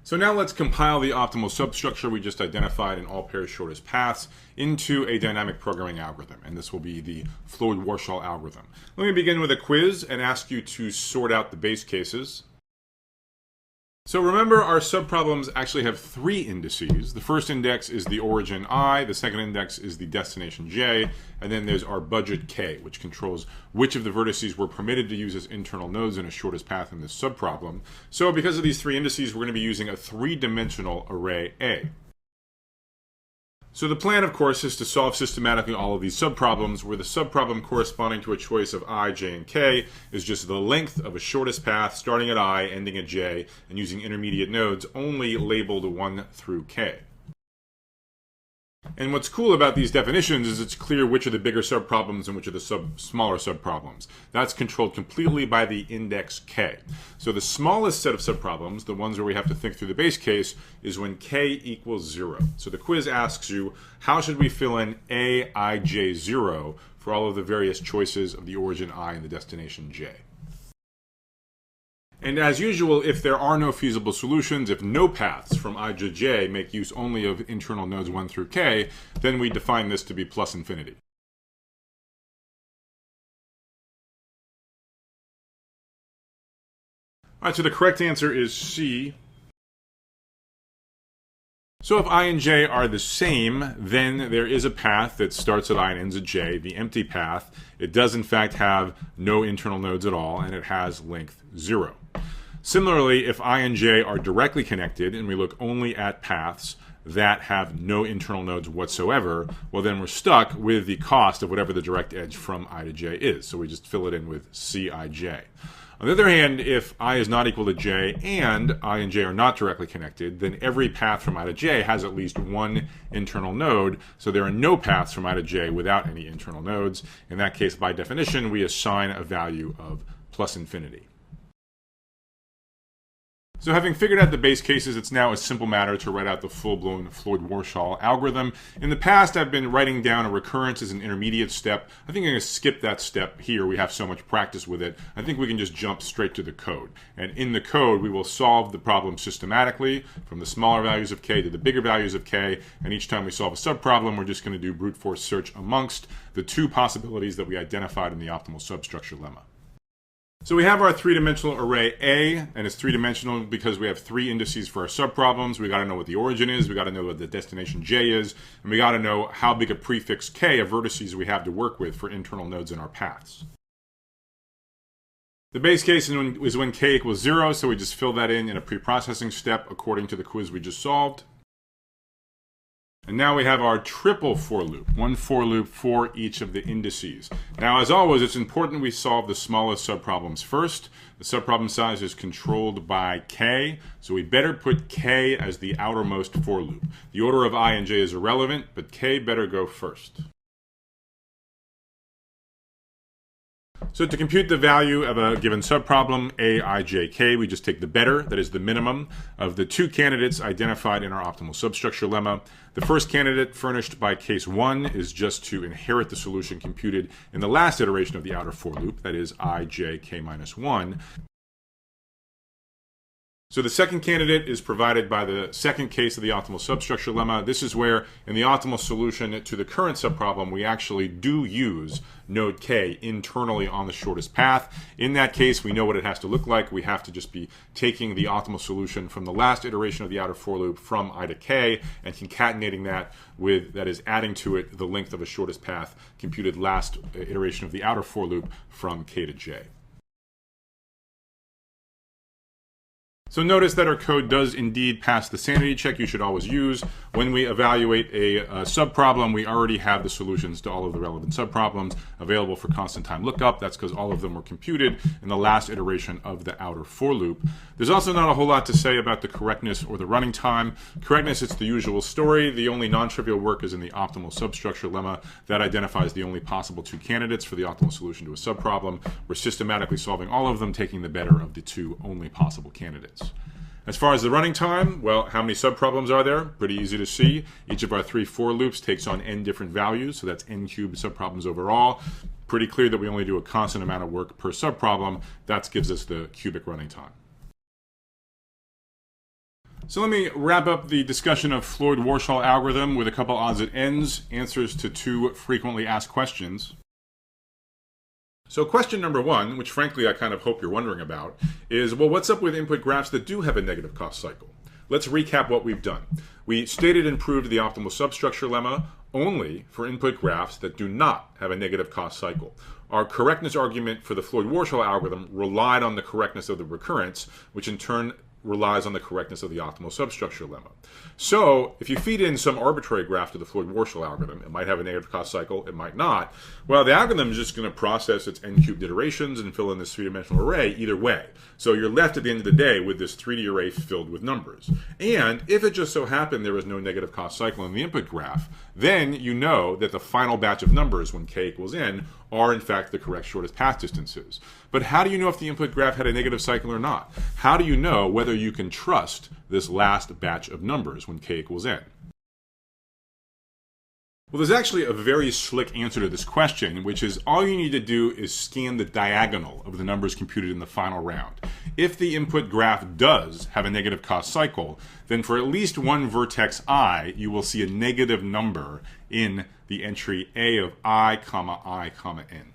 So now let's compile the optimal substructure we just identified in all pairs shortest paths into a dynamic programming algorithm, and this will be the Floyd Warshall algorithm. Let me begin with a quiz and ask you to sort out the base cases. So remember, our subproblems actually have three indices. The first index is the origin I, the second index is the destination j, and then there's our budget k, which controls which of the vertices we're permitted to use as internal nodes in a shortest path in this subproblem. So because of these three indices, we're going to be using a three-dimensional array A. So the plan, of course, is to solve systematically all of these subproblems, where the subproblem corresponding to a choice of I, j, and k is just the length of a shortest path starting at I, ending at j, and using intermediate nodes only labeled 1 through k. And what's cool about these definitions is it's clear which are the bigger subproblems and which are the smaller subproblems. That's controlled completely by the index k. So the smallest set of subproblems, the ones where we have to think through the base case, is when k equals 0. So the quiz asks you, how should we fill in a, I, j, 0 for all of the various choices of the origin I and the destination j? And as usual, if there are no feasible solutions, if no paths from I to j make use only of internal nodes 1 through k, then we define this to be plus infinity. All right, so the correct answer is C. So if I and j are the same, then there is a path that starts at I and ends at j, the empty path. It does in fact have no internal nodes at all, and it has length 0. Similarly, if I and j are directly connected and we look only at paths that have no internal nodes whatsoever, well then we're stuck with the cost of whatever the direct edge from I to j is. So we just fill it in with Cij. On the other hand, if I is not equal to j and I and j are not directly connected, then every path from I to j has at least one internal node, so there are no paths from I to j without any internal nodes. In that case, by definition, we assign a value of plus infinity. So having figured out the base cases, it's now a simple matter to write out the full-blown Floyd-Warshall algorithm. In the past, I've been writing down a recurrence as an intermediate step. I think I'm going to skip that step here. We have so much practice with it. I think we can just jump straight to the code. And in the code, we will solve the problem systematically from the smaller values of k to the bigger values of k. And each time we solve a subproblem, we're just going to do brute force search amongst the two possibilities that we identified in the optimal substructure lemma. So we have our three-dimensional array A, and it's three-dimensional because we have three indices for our subproblems. We got to know what the origin is, we got to know what the destination j is, and we got to know how big a prefix k of vertices we have to work with for internal nodes in our paths. The base case is when k equals 0, so we just fill that in a pre-processing step according to the quiz we just solved. And now we have our triple for loop, one for loop for each of the indices. Now, as always, it's important we solve the smallest subproblems first. The subproblem size is controlled by k, so we better put k as the outermost for loop. The order of I and j is irrelevant, but k better go first. So to compute the value of a given subproblem, a, I, j, k, we just take the better, that is the minimum, of the two candidates identified in our optimal substructure lemma. The first candidate furnished by case 1 is just to inherit the solution computed in the last iteration of the outer for loop, that is I, j, k minus 1. So the second candidate is provided by the second case of the optimal substructure lemma. This is where, in the optimal solution to the current subproblem, we actually do use node k internally on the shortest path. In that case, we know what it has to look like. We have to just be taking the optimal solution from the last iteration of the outer for loop from I to k and concatenating that with, that is, adding to it the length of a shortest path computed last iteration of the outer for loop from k to j. So notice that our code does indeed pass the sanity check you should always use. When we evaluate a subproblem, we already have the solutions to all of the relevant subproblems available for constant time lookup. That's because all of them were computed in the last iteration of the outer for loop. There's also not a whole lot to say about the correctness or the running time. Correctness, it's the usual story. The only non-trivial work is in the optimal substructure lemma. That identifies the only possible two candidates for the optimal solution to a subproblem. We're systematically solving all of them, taking the better of the two only possible candidates. As far as the running time, well, how many subproblems are there? Pretty easy to see. Each of our three for loops takes on n different values, so that's n cubed subproblems overall. Pretty clear that we only do a constant amount of work per subproblem. That gives us the cubic running time. So let me wrap up the discussion of Floyd-Warshall algorithm with a couple odds and ends, answers to two frequently asked questions. So question number one, which frankly I kind of hope you're wondering about, is, well, what's up with input graphs that do have a negative cost cycle? Let's recap what we've done. We stated and proved the optimal substructure lemma only for input graphs that do not have a negative cost cycle. Our correctness argument for the Floyd-Warshall algorithm relied on the correctness of the recurrence, which in turn relies on the correctness of the optimal substructure lemma. So if you feed in some arbitrary graph to the Floyd-Warshall algorithm, it might have a negative cost cycle, it might not. Well, the algorithm is just going to process its n-cubed iterations and fill in this three-dimensional array either way. So you're left at the end of the day with this 3D array filled with numbers. And if it just so happened there was no negative cost cycle in the input graph, then you know that the final batch of numbers when k equals n are in fact the correct shortest path distances. But how do you know if the input graph had a negative cycle or not? How do you know whether you can trust this last batch of numbers when k equals n? Well, there's actually a very slick answer to this question, which is all you need to do is scan the diagonal of the numbers computed in the final round. If the input graph does have a negative cost cycle, then for at least one vertex I, you will see a negative number in the entry a of I, n.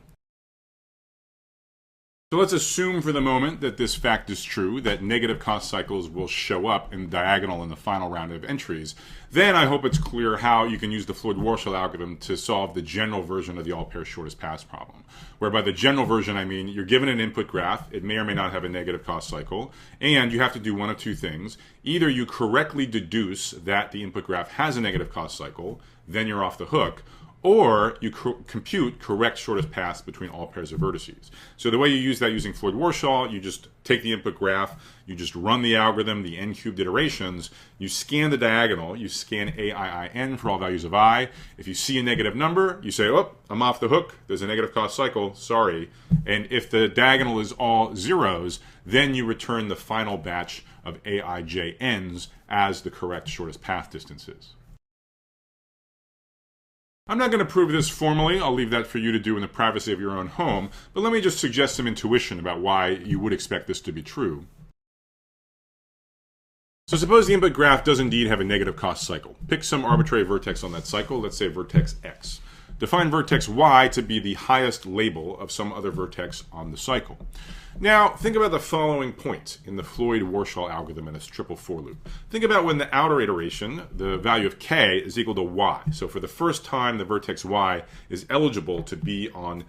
So let's assume for the moment that this fact is true, that negative cost cycles will show up in the diagonal in the final round of entries. Then I hope it's clear how you can use the Floyd-Warshall algorithm to solve the general version of the all-pair shortest paths problem. Where by the general version I mean you're given an input graph, it may or may not have a negative cost cycle, and you have to do one of two things. Either you correctly deduce that the input graph has a negative cost cycle, then you're off the hook, or you compute correct shortest paths between all pairs of vertices. So the way you use that using Floyd-Warshall, you just take the input graph, you just run the algorithm, the n-cubed iterations, you scan the diagonal, you scan AIIN for all values of I. If you see a negative number, you say, oh, I'm off the hook, there's a negative cost cycle, sorry. And if the diagonal is all zeros, then you return the final batch of AIJNs as the correct shortest path distances. I'm not going to prove this formally, I'll leave that for you to do in the privacy of your own home, but let me just suggest some intuition about why you would expect this to be true. So suppose the input graph does indeed have a negative cost cycle. Pick some arbitrary vertex on that cycle, let's say vertex x. Define vertex y to be the highest label of some other vertex on the cycle. Now, think about the following point in the Floyd-Warshall algorithm in its triple for loop. Think about when the outer iteration, the value of k, is equal to y. So for the first time, the vertex y is eligible to be on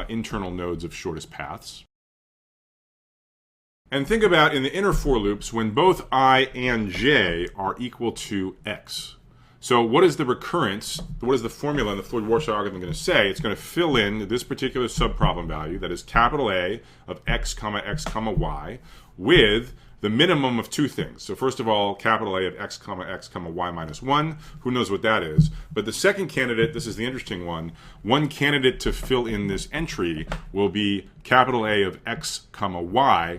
internal nodes of shortest paths. And think about in the inner for loops when both I and j are equal to x. So what is the recurrence, what is the formula in the Floyd-Warshall algorithm going to say? It's going to fill in this particular subproblem value, that is capital A of x, y, with the minimum of two things. So first of all, capital A of x, y minus 1. Who knows what that is? But the second candidate, this is the interesting one candidate to fill in this entry will be capital A of x, y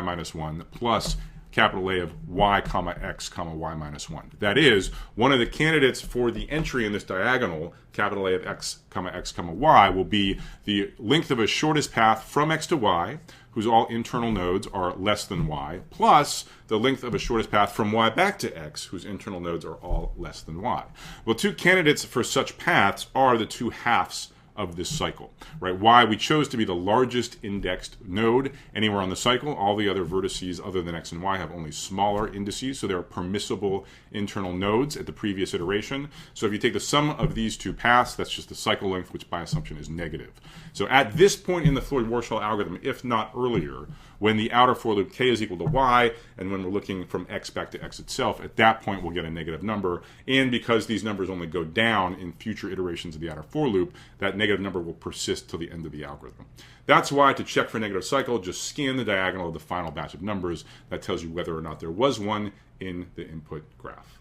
minus 1 plus capital A of y, x, y minus 1. That is, one of the candidates for the entry in this diagonal, capital A of x, y, will be the length of a shortest path from x to y, whose all internal nodes are less than y, plus the length of a shortest path from y back to x, whose internal nodes are all less than y. Well, two candidates for such paths are the two halves of this cycle, right? Y we chose to be the largest indexed node anywhere on the cycle. All the other vertices other than x and y have only smaller indices, so there are permissible internal nodes at the previous iteration. So if you take the sum of these two paths, that's just the cycle length, which by assumption is negative. So at this point in the Floyd-Warshall algorithm, if not earlier, when the outer for loop k is equal to y, and when we're looking from x back to x itself, at that point we'll get a negative number. And because these numbers only go down in future iterations of the outer for loop, that negative number will persist till the end of the algorithm. That's why to check for negative cycle, just scan the diagonal of the final batch of numbers. That tells you whether or not there was one in the input graph.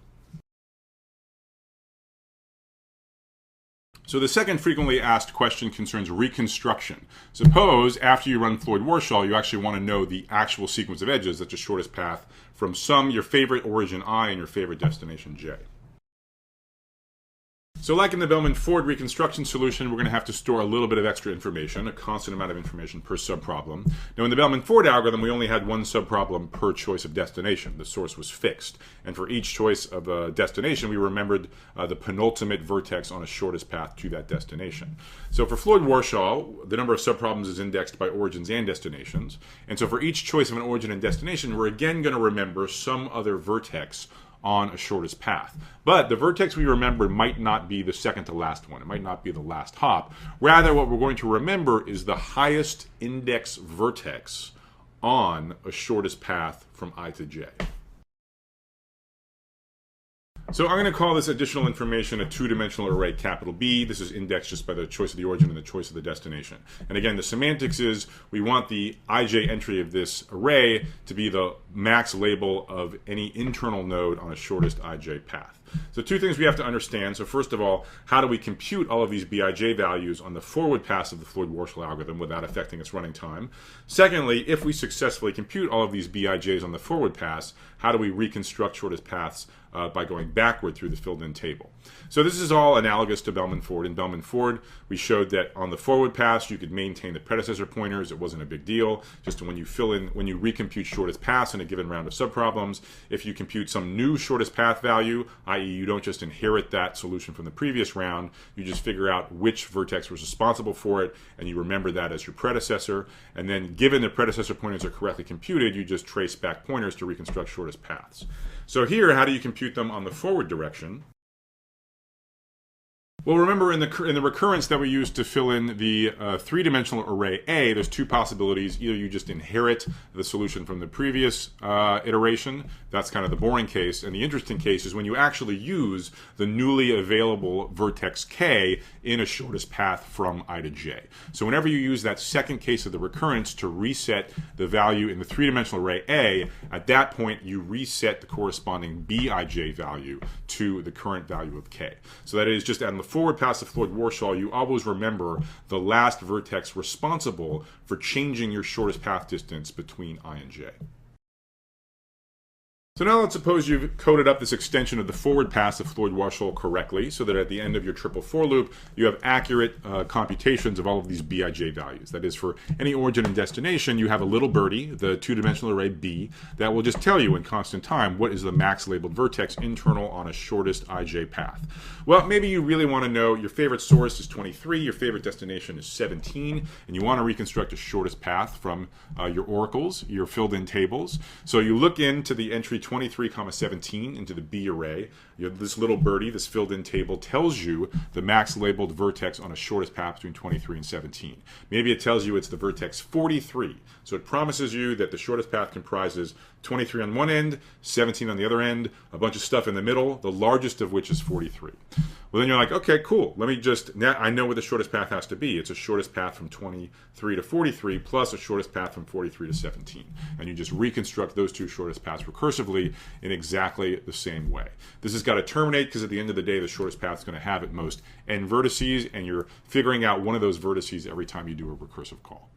So the second frequently asked question concerns reconstruction. Suppose after you run Floyd-Warshall, you actually want to know the actual sequence of edges, that's the shortest path from your favorite origin I and your favorite destination j. So like in the Bellman-Ford reconstruction solution, we're going to have to store a little bit of extra information, a constant amount of information per subproblem. Now in the Bellman-Ford algorithm, we only had one subproblem per choice of destination. The source was fixed. And for each choice of a destination, we remembered the penultimate vertex on a shortest path to that destination. So for Floyd-Warshall, the number of subproblems is indexed by origins and destinations. And so for each choice of an origin and destination, we're again going to remember some other vertex on a shortest path. But the vertex we remember might not be the second to last one. It might not be the last hop. Rather, what we're going to remember is the highest index vertex on a shortest path from I to j. So I'm going to call this additional information a two-dimensional array capital B. This is indexed just by the choice of the origin and the choice of the destination. And again, the semantics is we want the ij entry of this array to be the max label of any internal node on a shortest ij path. So two things we have to understand. So first of all, how do we compute all of these Bij values on the forward pass of the Floyd-Warshall algorithm without affecting its running time? Secondly, if we successfully compute all of these Bij's on the forward pass, how do we reconstruct shortest paths by going backward through the filled-in table? So this is all analogous to Bellman-Ford. In Bellman-Ford, we showed that on the forward pass, you could maintain the predecessor pointers. It wasn't a big deal. Just when you recompute shortest paths in a given round of subproblems, if you compute some new shortest path value, i.e. you don't just inherit that solution from the previous round, you just figure out which vertex was responsible for it, and you remember that as your predecessor. And then given the predecessor pointers are correctly computed, you just trace back pointers to reconstruct shortest paths. So here, how do you compute them on the forward direction? Well, remember in the recurrence that we used to fill in the three-dimensional array A, there's two possibilities. Either you just inherit the solution from the previous iteration. That's kind of the boring case. And the interesting case is when you actually use the newly available vertex K in a shortest path from I to j. So whenever you use that second case of the recurrence to reset the value in the three-dimensional array A, at that point you reset the corresponding Bij value to the current value of K. So that is just on the forward pass of Floyd-Warshall, you always remember the last vertex responsible for changing your shortest path distance between I and j. So now let's suppose you've coded up this extension of the forward pass of Floyd-Warshall correctly so that at the end of your triple for loop, you have accurate computations of all of these Bij values. That is, for any origin and destination, you have a little birdie, the two-dimensional array B, that will just tell you in constant time what is the max labeled vertex internal on a shortest ij path. Well, maybe you really want to know your favorite source is 23, your favorite destination is 17, and you want to reconstruct a shortest path from your oracles, your filled-in tables. So you look into the entry 23, 17 into the B array. You have this little birdie, this filled-in table, tells you the max labeled vertex on a shortest path between 23 and 17. Maybe it tells you it's the vertex 43. So it promises you that the shortest path comprises 23 on one end, 17 on the other end, a bunch of stuff in the middle, the largest of which is 43. Well, then you're like, okay, cool. Now I know what the shortest path has to be. It's a shortest path from 23 to 43 plus a shortest path from 43 to 17. And you just reconstruct those two shortest paths recursively in exactly the same way. This has got to terminate because at the end of the day, the shortest path is going to have at most n vertices, and you're figuring out one of those vertices every time you do a recursive call.